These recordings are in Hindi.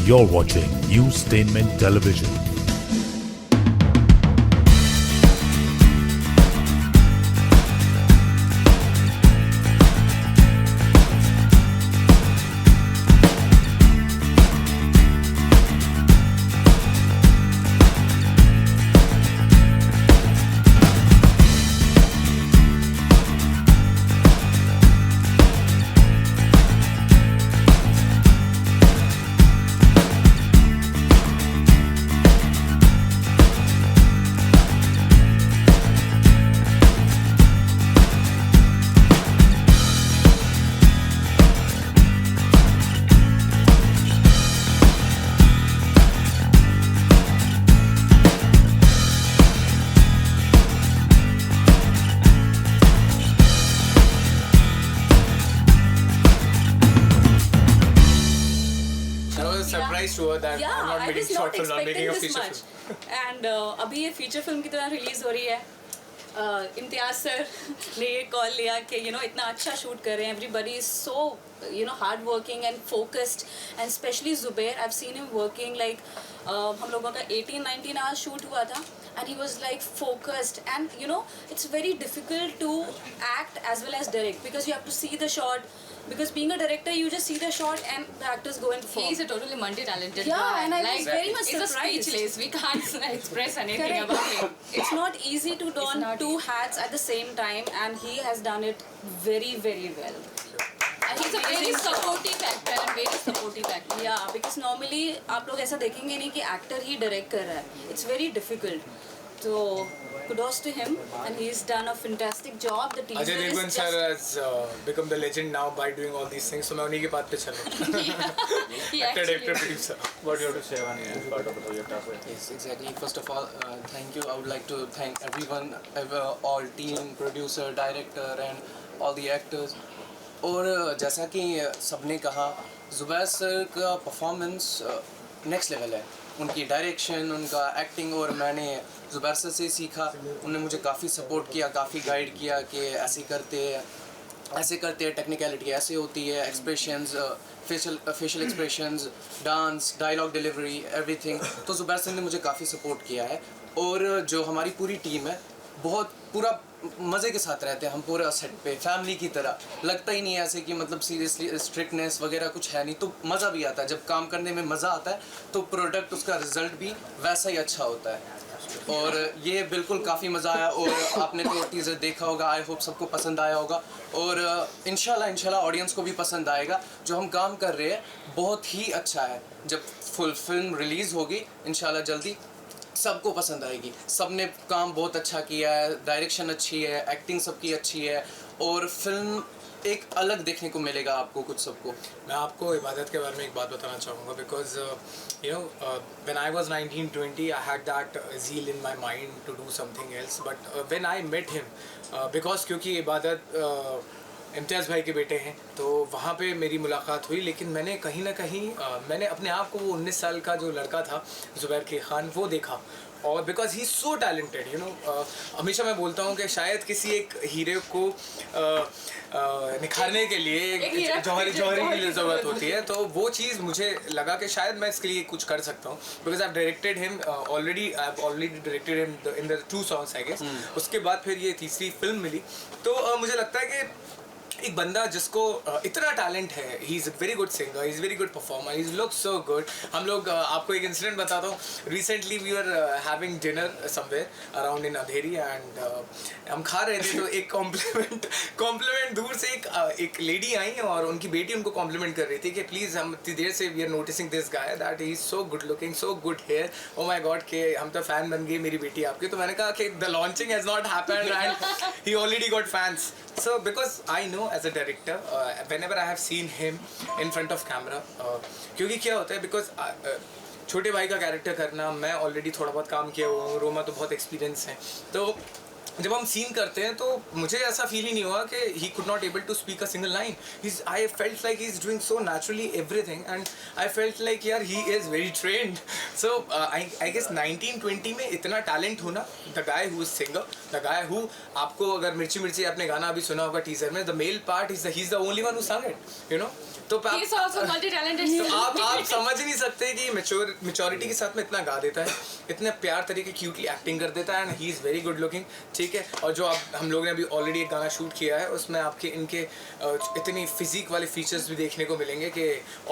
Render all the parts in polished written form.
You're watching Newstainment Television. Surprised to her that I'm not I making was short not film, I'm making a expecting feature this film. much. And अभी ये फीचर फिल्म की तरह रिलीज हो रही है. इम्तियाज सर ने ये कॉल लिया कि इतना अच्छा शूट कर रहे हैं. Everybody is so hard working and focused, and especially Zubair. I've seen him working like हम लोगों का 18-19 hours shoot हुआ था, and he was like focused, and it's very difficult to act as well as direct because you have to see the shot. Because being a director, you just see the shot and the actors go and perform. He's a totally multi-talented Yeah, guy. and I was very much He's surprised. speechless. We can't express anything Correct. about him. It's not easy to don not two hats at the same time, and he has done it very, very well. And he's a very supportive actor and very supportive actor. Yeah, because normally आप लोग ऐसा देखेंगे नहीं कि actor ही direct कर रहा है. It's very difficult. So kudos to him, and he's done a fantastic job. The teaser Ajay is Devgan just... sir has become the legend now by doing all these things. So मैं उन्हीं के बात पे चलूँ. He Actor, actually director, producer. What do you have to say, Vani? Part of the project as well. Yes, exactly. First of all, thank you. I would like to thank everyone, all team, producer, director, and all the actors. और जैसा कि सबने कहा, जुबैर सर का परफॉर्मेंस नेक्स्ट लेवल है. उनकी डायरेक्शन, उनका एक्टिंग, और मैंने जुबैर सर से सीखा. उन्होंने मुझे काफ़ी सपोर्ट किया, काफ़ी गाइड किया कि ऐसे करते हैं, टेक्निकलिटी ऐसे होती है, expressions, facial expressions, dance, dialogue delivery, everything. तो जुबैर सर ने मुझे काफ़ी सपोर्ट किया है. और जो हमारी पूरी टीम है, बहुत पूरा मज़े के साथ रहते हैं हम पूरा सेट पे, फैमिली की तरह. लगता ही नहीं है ऐसे कि मतलब सीरियसली स्ट्रिक्टनेस वगैरह कुछ है नहीं. तो मज़ा भी आता है जब काम करने में मज़ा आता है, तो प्रोडक्ट, उसका रिजल्ट भी वैसा ही अच्छा होता है. और ये बिल्कुल काफ़ी मज़ा आया. और आपने तो टीज़र देखा होगा, आई होप सबको पसंद आया होगा. और इंशाल्लाह ऑडियंस को भी पसंद आएगा. जो हम काम कर रहे हैं बहुत ही अच्छा है. जब फुल फिल्म रिलीज़ होगी इंशाल्लाह जल्दी, सबको पसंद आएगी. सबने काम बहुत अच्छा किया है, डायरेक्शन अच्छी है, एक्टिंग सबकी अच्छी है, और फिल्म एक अलग देखने को मिलेगा आपको कुछ सबको. मैं आपको इबादत के बारे में एक बात बताना चाहूँगा. Because when I was 19-20, I had that zeal in my mind to do something else. But when I met him, because क्योंकि इबादत इम्तियाज़ भाई के बेटे हैं, तो वहाँ पे मेरी मुलाकात हुई. लेकिन मैंने कहीं ना कहीं मैंने अपने आप को वो 19 साल का जो लड़का था ज़ुबैर के खान, वो देखा. और बिकॉज ही सो टैलेंटेड, हमेशा मैं बोलता हूँ कि शायद किसी एक हीरे को निखारने के लिए जौहरी के लिए ज़रूरत होती है. तो वो चीज़ मुझे लगा कि शायद मैं इसके लिए कुछ कर सकता हूँ. Because I directed him already directed him in the 2 songs I guess. उसके बाद फिर ये तीसरी फिल्म मिली. तो मुझे लगता है कि एक बंदा जिसको इतना टैलेंट है, he is a very good singer, he is very good performer, he look so good. हम लोग आपको एक इंसिडेंट बताता हूँ. Recently we are having dinner somewhere around in Andheri, and हम खा रहे थे. तो एक कॉम्प्लीमेंट दूर से एक लेडी आई और उनकी बेटी उनको कॉम्प्लीमेंट कर रही थी कि प्लीज़, हम इतनी देर से we are noticing this guy that he is so good looking, so good hair, oh my God के हम तो फ़ैन बन गए मेरी बेटी आपकी. तो मैंने कहा कि the launching has not happened and he already got fans. So because I know as a director, whenever I have seen him in front of camera, क्योंकि क्या होता है, because छोटे भाई का कैरेक्टर करना, मैं ऑलरेडी थोड़ा बहुत काम किया हुआ हूँ, रोमा तो बहुत एक्सपीरियंस है. तो जब हम सीन करते हैं तो मुझे ऐसा फील ही नहीं हुआ कि he could not able to speak a single line. I felt like he is doing so naturally everything, and I felt like यार he is very trained. So I guess 19-20 में इतना टैलेंट होना, the guy who is singer, the guy who, आपको अगर मिर्ची मिर्ची आपने गाना अभी सुना होगा टीजर में, the male part is he is the only one who संग इट, तो He is also multi-talented. तो आप समझ ही नहीं सकते कि मैच्योरिटी के साथ में इतना गा देता है, इतने प्यार तरीके क्यूटली एक्टिंग कर देता है and he is very good looking, ठीक है। और जो आप हम लोग ने अभी ऑलरेडी एक गाना शूट किया है उसमें आपके इनके इतनी फिजिक वाले फीचर्स भी देखने को मिलेंगे कि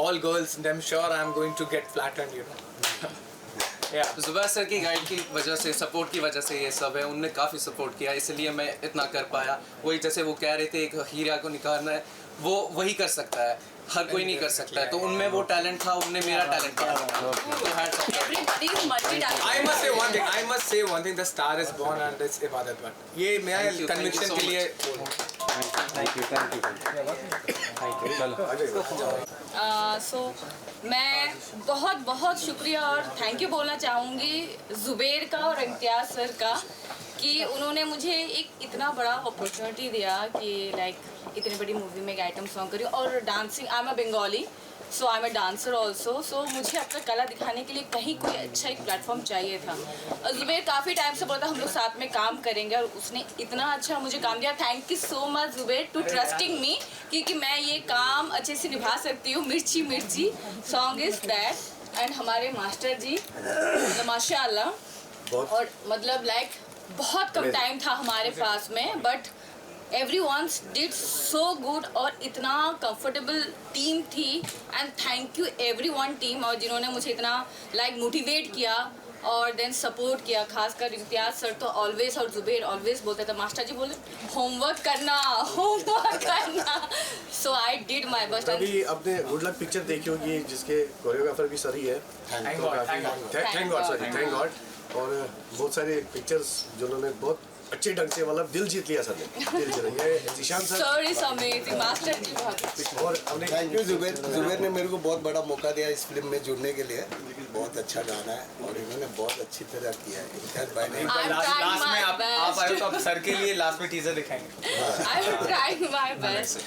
all girls I am sure I am going to get flattered, you know. Zubair sir की गाइड की वजह से, सपोर्ट की वजह से ये सब है, उनने काफ़ी सपोर्ट किया, इसलिए मैं इतना कर पाया। वही जैसे वो कह रहे थे एक हीरा को निकालना है, वो वही कर सकता है, हर कोई नहीं कर सकता है। तो उनमें वो टैलेंट था, उनने मेरा टैलेंट था। Everybody is multi-talented. I must say one thing, the star is born and it's Ibadat Bhatt. ये मैं Thank you कन्विक्शन so के लिए सो मैं बहुत बहुत शुक्रिया और थैंक यू बोलना चाहूँगी ज़ुबैर का और इम्तियाज़ सर का कि उन्होंने मुझे एक इतना बड़ा अपॉर्चुनिटी दिया कि लाइक इतनी बड़ी मूवी में एक आइटम सॉन्ग करी और dancing. I am a Bengali, so I am a dancer also, सो मुझे अपना कला दिखाने के लिए कहीं कोई अच्छा एक प्लेटफॉर्म चाहिए था। ज़ुबैर काफ़ी टाइम से बोला था हम लोग साथ में काम करेंगे और उसने इतना अच्छा मुझे काम दिया। Thank you so much Zubair to trusting me क्योंकि मैं ये काम अच्छे से निभा सकती हूँ। मिर्ची मिर्ची सॉन्ग इज़ दैट एंड हमारे मास्टर जी माशाल्लाह, और मतलब लाइक बहुत कम टाइम था हमारे पास में but everyone did so good और इतना कंफर्टेबल टीम थी and thank you everyone team और जिन्होंने मुझे इतना लाइक मोटिवेट किया और देन सपोर्ट किया। खासकर इम्तियाज़ सर तो ऑलवेज और ज़ुबैर ऑलवेज बोलते थे मास्टर जी बोले होमवर्क करना सो आई डिड माई बेस्ट। अभी आपने गुड लक पिक्चर देखी होगी जिसके कोरियोग्राफर भी सर ही है, Thank तो God, थैंक गॉड और बहुत सारे पिक्चर्स जिन्होंने बहुत अच्छे ढंग से मतलब दिल जीत लिया सर ने, दिल जीत लिया। ये Zeeshan sir sir is amazing, master ji बहुत और हमने थैंक यू जुबैर ने मेरे को बहुत बड़ा मौका दिया इस फिल्म में जुड़ने के लिए। बहुत अच्छा गाना है और इन्होंने बहुत अच्छी तरह किया है। इम्तियाज़ भाई ने I'm लास्ट trying में my आप best. आए तो आप सर के लिए लास्ट में टीजर दिखाएंगे। I am trying my best.